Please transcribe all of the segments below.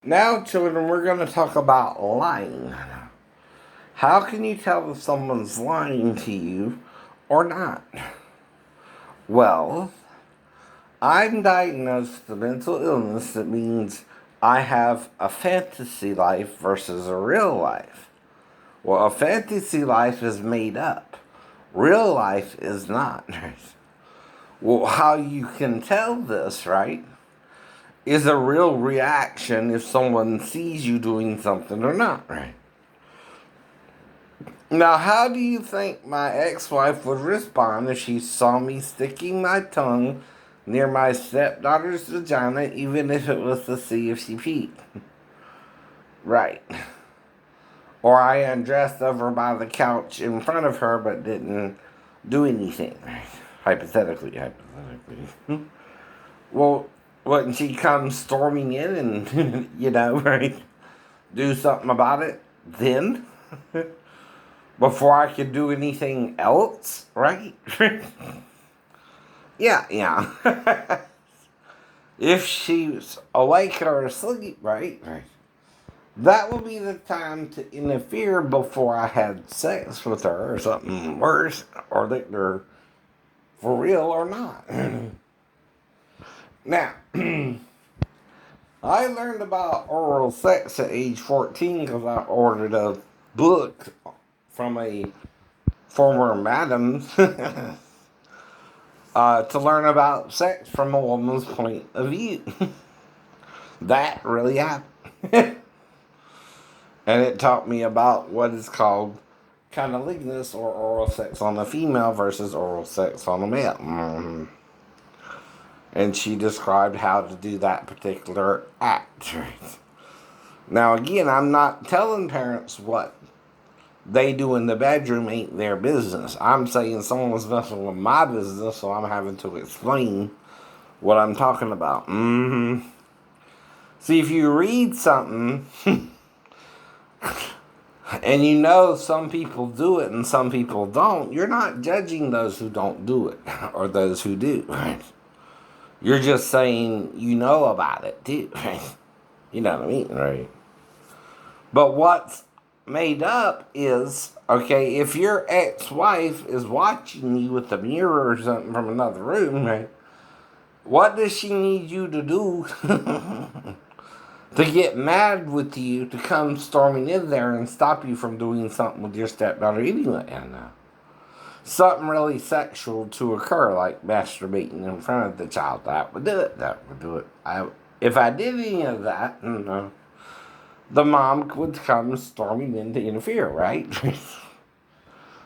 Now, children, we're going to talk about lying. How can you tell if someone's lying to you or not? Well, I'm diagnosed with a mental illness that means I have a fantasy life versus a real life. Well, a fantasy life is made up. Real life is not. Well, how you can tell this, right, is a real reaction if someone sees you doing something or not, right? Now, how do you think my ex-wife would respond if she saw me sticking my tongue near my stepdaughter's vagina, even if it was to see if she peed? Right. Or I undressed over by the couch in front of her but didn't do anything. Hypothetically. Well, wouldn't she come storming in and, right, do something about it then? Before I could do anything else, right? Yeah. If she's awake or asleep, right? That will be the time to interfere before I had sex with her or something worse, or that they're for real or not. Now, I learned about oral sex at age 14 because I ordered a book from a former madam to learn about sex from a woman's point of view. That really happened. And it taught me about what is called cunnilingus, or oral sex on a female versus oral sex on a male. And she described how to do that particular act. Now, again, I'm not telling parents what they do in the bedroom ain't their business. I'm saying someone's messing with my business, so I'm having to explain what I'm talking about. See, if you read something and you know some people do it and some people don't, you're not judging those who don't do it or those who do, right? You're just saying you know about it too, right? You know what I mean, right? But what's made up is, okay, if your ex-wife is watching you with a mirror or something from another room, right, what does she need you to do to get mad with you to come storming in there and stop you from doing something with your stepdaughter anyway? And something really sexual to occur, like masturbating in front of the child, that would do it. If I did any of that, the mom would come storming in to interfere, right?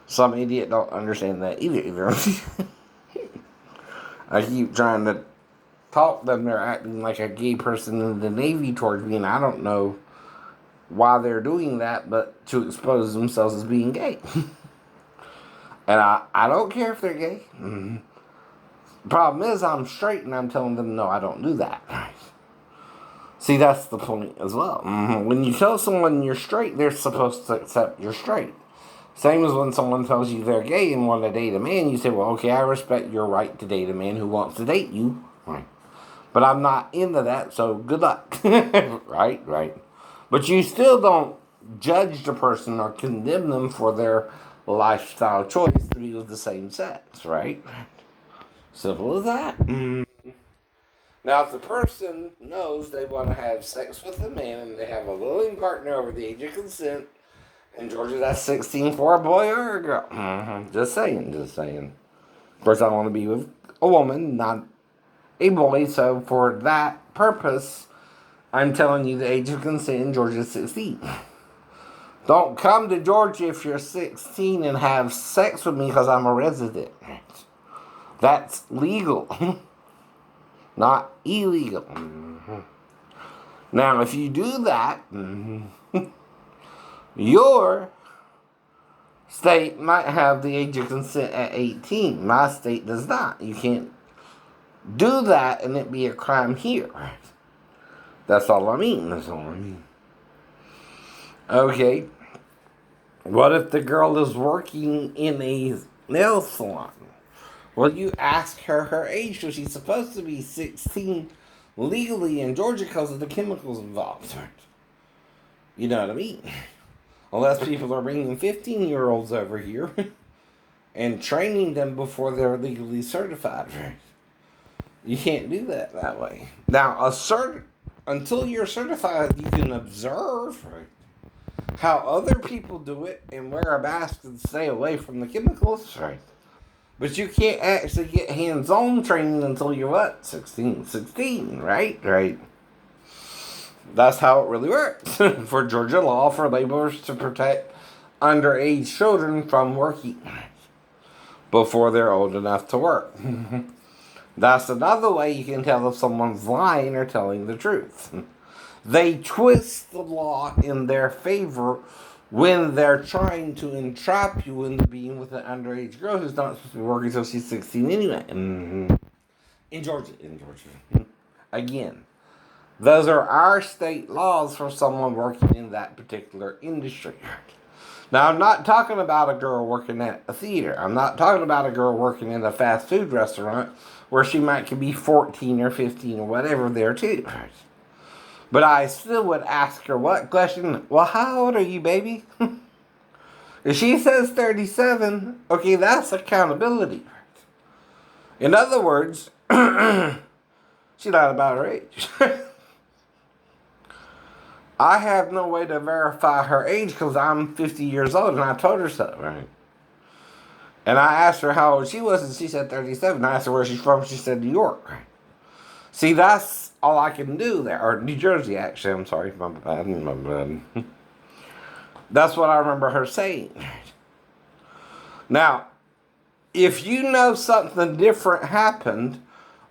Some idiot don't understand that either. I keep trying to talk them. They're acting like a gay person in the Navy towards me, and I don't know why they're doing that, but to expose themselves as being gay. And I don't care if they're gay. The problem is I'm straight, and I'm telling them, no, I don't do that. See, that's the point as well. When you tell someone you're straight, they're supposed to accept you're straight. Same as when someone tells you they're gay and want to date a man, you say, well, okay, I respect your right to date a man who wants to date you. Right. But I'm not into that, so good luck. Right. But you still don't judge the person or condemn them for their lifestyle choice to be with the same sex, right? Simple as that. Now, if the person knows they want to have sex with a man and they have a willing partner over the age of consent, and Georgia, that's 16 for a boy or a girl. Just saying. Of course, I want to be with a woman, not a boy, so for that purpose, I'm telling you the age of consent in Georgia is 16. Don't come to Georgia if you're 16 and have sex with me because I'm a resident. That's legal. Not illegal. Now, if you do that, your state might have the age of consent at 18. My state does not. You can't do that and it be a crime here. That's all I mean. Okay. What if the girl is working in a nail salon? Well, you ask her age, so she's supposed to be 16 legally in Georgia because of the chemicals involved. You know what I mean? Unless people are bringing 15-year-olds over here and training them before they're legally certified. You can't do that way. Now, until you're certified, you can observe how other people do it and wear a mask and stay away from the chemicals. But you can't actually get hands-on training until you're what? 16, right? That's how it really works for Georgia law for laborers to protect underage children from working before they're old enough to work. That's another way you can tell if someone's lying or telling the truth. They twist the law in their favor when they're trying to entrap you into being with an underage girl who's not supposed to be working until she's 16 anyway. In Georgia. Again, those are our state laws for someone working in that particular industry. Now, I'm not talking about a girl working at a theater. I'm not talking about a girl working in a fast food restaurant where she might be 14 or 15 or whatever there too. But I still would ask her what question? Well, how old are you, baby? If she says 37, okay, that's accountability. In other words, she's not about her age. I have no way to verify her age because I'm 50 years old and I told her so, right? And I asked her how old she was and she said 37. I asked her where she's from. She said New York, right? See, that's all I can do there. Or New Jersey, actually. I'm sorry. My bad. That's what I remember her saying. Now, if you know something different happened,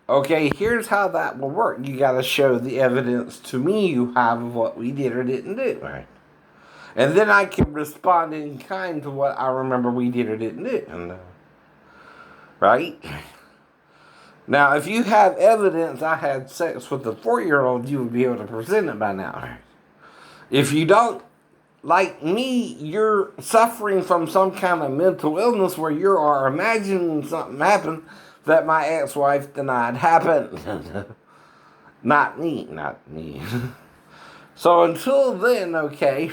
okay, here's how that will work. You got to show the evidence to me you have of what we did or didn't do, right? And then I can respond in kind to what I remember we did or didn't do, right? Now, if you have evidence I had sex with a 4-year-old, you would be able to present it by now. If you don't, like me, you're suffering from some kind of mental illness where you are imagining something happened that my ex-wife denied happened. Not me. So until then, okay,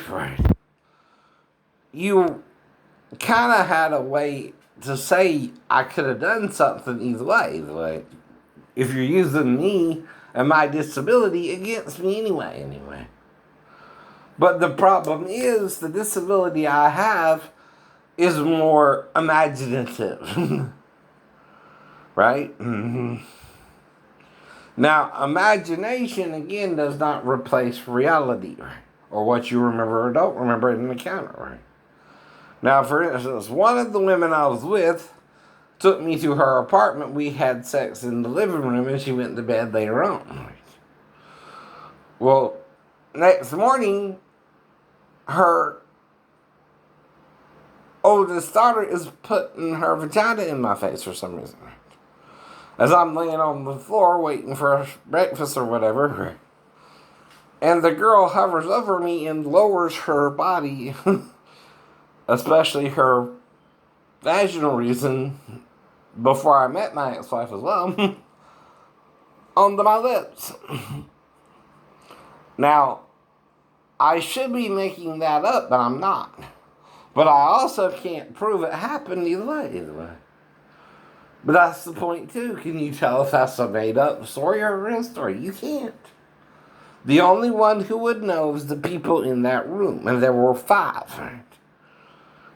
you kind of had a way to say I could have done something either way. If you're using me and my disability against me anyway. But the problem is the disability I have is more imaginative. Right? Now, imagination, again, does not replace reality, or what you remember or don't remember in an encounter, right? Now, for instance, one of the women I was with took me to her apartment. We had sex in the living room, and she went to bed later on. Well, next morning, her oldest daughter is putting her vagina in my face for some reason. As I'm laying on the floor waiting for breakfast or whatever. And the girl hovers over me and lowers her body, especially her vaginal region, before I met my ex-wife as well, onto my lips. Now, I should be making that up, but I'm not. But I also can't prove it happened either way. But that's the point too. Can you tell if that's a made-up story or a real story? You can't. The only one who would know is the people in that room. And there were 5.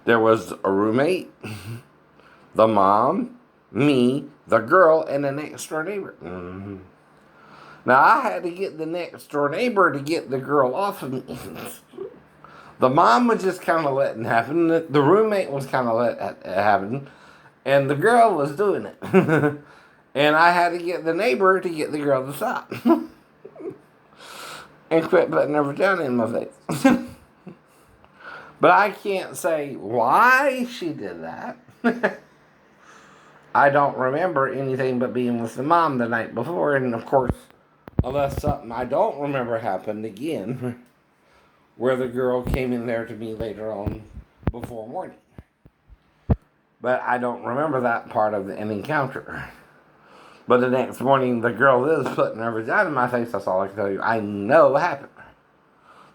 There was a roommate, the mom, me, the girl, and the next door neighbor. Now, I had to get the next door neighbor to get the girl off of me. The mom was just kind of letting it happen. The roommate was kind of letting it happen. And the girl was doing it. And I had to get the neighbor to get the girl to stop. And quit putting her vagina in my face. But I can't say why she did that. I don't remember anything but being with the mom the night before. And of course, unless something I don't remember happened again, where the girl came in there to me later on before morning. But I don't remember that part of an encounter. But the next morning, the girl is putting her vagina in my face. That's all I can tell you. I know what happened.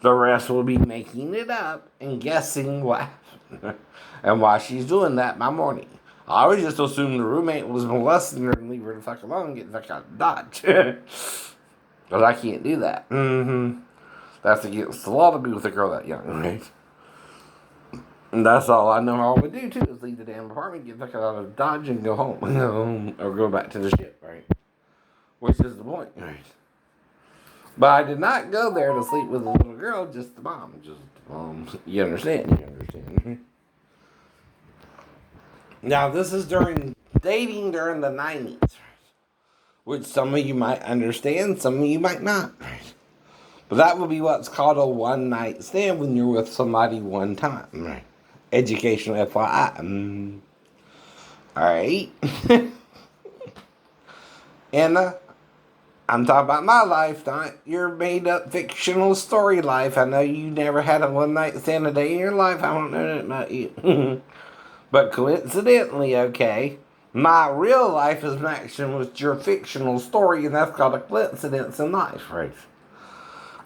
The rest will be making it up and guessing what happened. And why she's doing that by morning. I always just assumed the roommate was molesting her and leave her the fuck alone and get the fuck out of Dodge. Because I can't do that. That's against the law to be with a girl that young, right? And that's all I know how I would do too, is leave the damn apartment, get the fuck out of Dodge and go home. Or go back to the ship, right? Which is the point, right? But I did not go there to sleep with a little girl, just the mom. You understand? You understand. Now, this is dating during the 90s, which some of you might understand, some of you might not. But that would be what's called a one-night stand when you're with somebody one time. Right? Educational FYI. Alright? And I'm talking about my life, not your made-up fictional story life. I know you never had a one-night stand a day in your life. I don't know that about you. But coincidentally, okay, my real life is matching with your fictional story, and that's called a coincidence in life, right?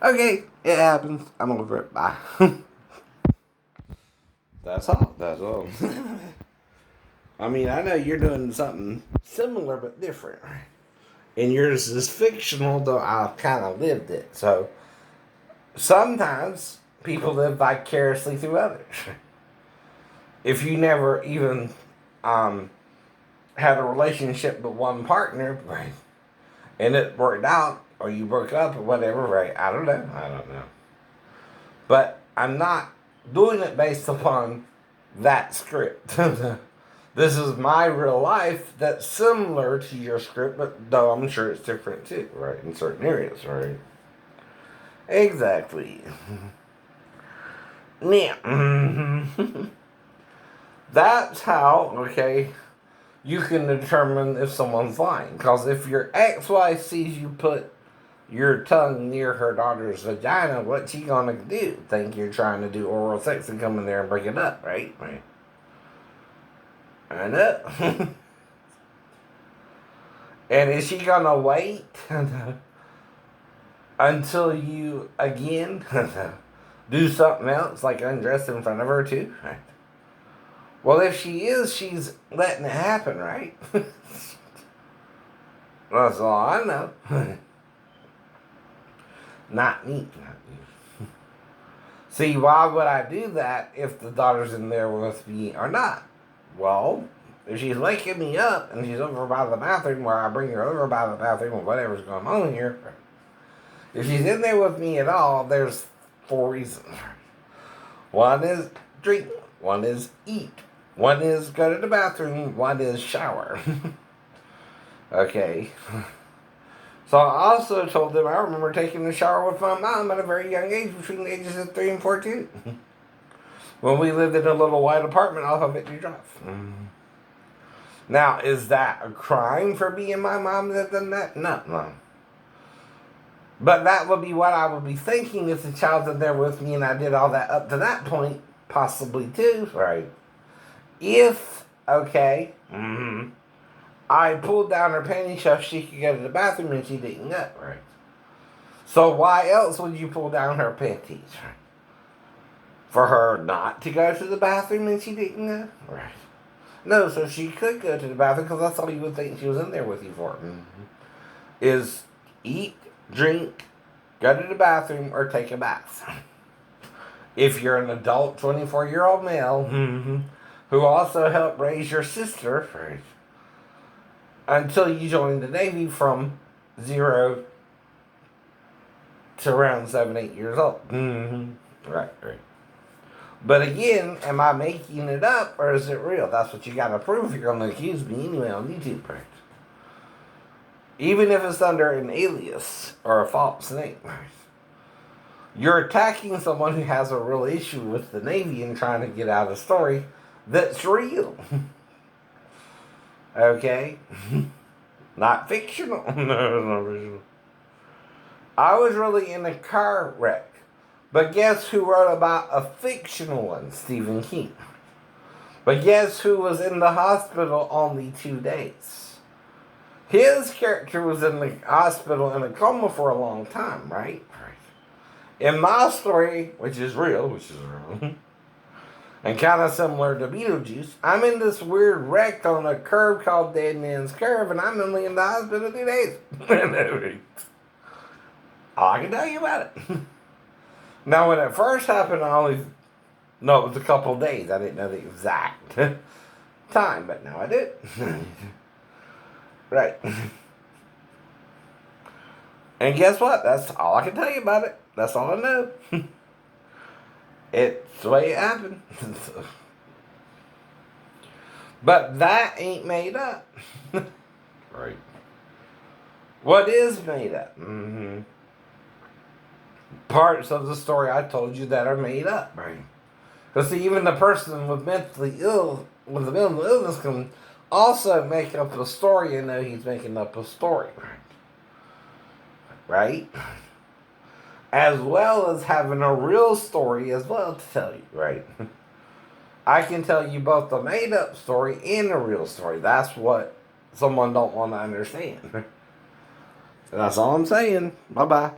Okay, it happens. I'm over it. Bye. That's all. That's all. I mean, I know you're doing something similar but different, right? And yours is fictional, though I've kind of lived it. So sometimes people live vicariously through others. If you never even had a relationship with one partner, right, and it worked out, or you broke up, or whatever, right? I don't know. But I'm not doing it based upon that script. This is my real life that's similar to your script, but though I'm sure it's different too, right? In certain areas, right? Exactly. Now, that's how, okay, you can determine if someone's lying. Because if your ex-wife sees you put your tongue near her daughter's vagina, what's she gonna do? Think you're trying to do oral sex and come in there and break it up, right? Right. I know. And is she gonna wait until you again do something else, like undress in front of her too? Right. Well, if she is, she's letting it happen, right? That's all I know. Not me. See, why would I do that if the daughter's in there with me or not? Well, if she's waking me up and she's over by the bathroom, where I bring her over by the bathroom or whatever's going on here, if she's in there with me at all, there's 4 reasons. One is drink, one is eat, one is go to the bathroom, one is shower. Okay. So I also told them I remember taking a shower with my mom at a very young age, between the ages of 3 and 14. When we lived in a little white apartment off of Victory Drive. Now, is that a crime for being my mom that done that? No. But that would be what I would be thinking if the child's in there with me and I did all that up to that point, possibly too, right? If, okay, I pulled down her panty so she could go to the bathroom and she didn't go, right? So why else would you pull down her panties, right? For her not to go to the bathroom and she didn't go? Right. No, so she could go to the bathroom, because that's all you would think she was in there with you for. Is eat, drink, go to the bathroom, or take a bath. If you're an adult 24-year-old male who also helped raise your sister, right, until you joined the Navy from 0 to around 7, 8 years old. Right. But again, am I making it up or is it real? That's what you gotta prove if you're gonna accuse me anyway on YouTube, right? Even if it's under an alias or a false name, right? You're attacking someone who has a real issue with the Navy and trying to get out a story that's real. Okay? Not fictional. No, it's not fictional. I was really in a car wreck. But guess who wrote about a fictional one? Stephen King. But guess who was in the hospital only 2 days? His character was in the hospital in a coma for a long time, right? In my story, which is real, and kind of similar to Beetlejuice, I'm in this weird wreck on a curve called Dead Man's Curve, and I'm only in the hospital 2 days. All I can tell you about it. Now, when it first happened, I only know it was a couple of days. I didn't know the exact time, but now I do. Right. And guess what? That's all I can tell you about it. That's all I know. It's the way it happened. But that ain't made up. Right. What is made up? Parts of the story I told you that are made up, right? Because see, even the person with mentally ill, with a mental illness, can also make up a story and know he's making up a story, right? As well as having a real story as well to tell you, right? I can tell you both the made up story and the real story. That's what someone don't want to understand. That's all I'm saying. Bye bye.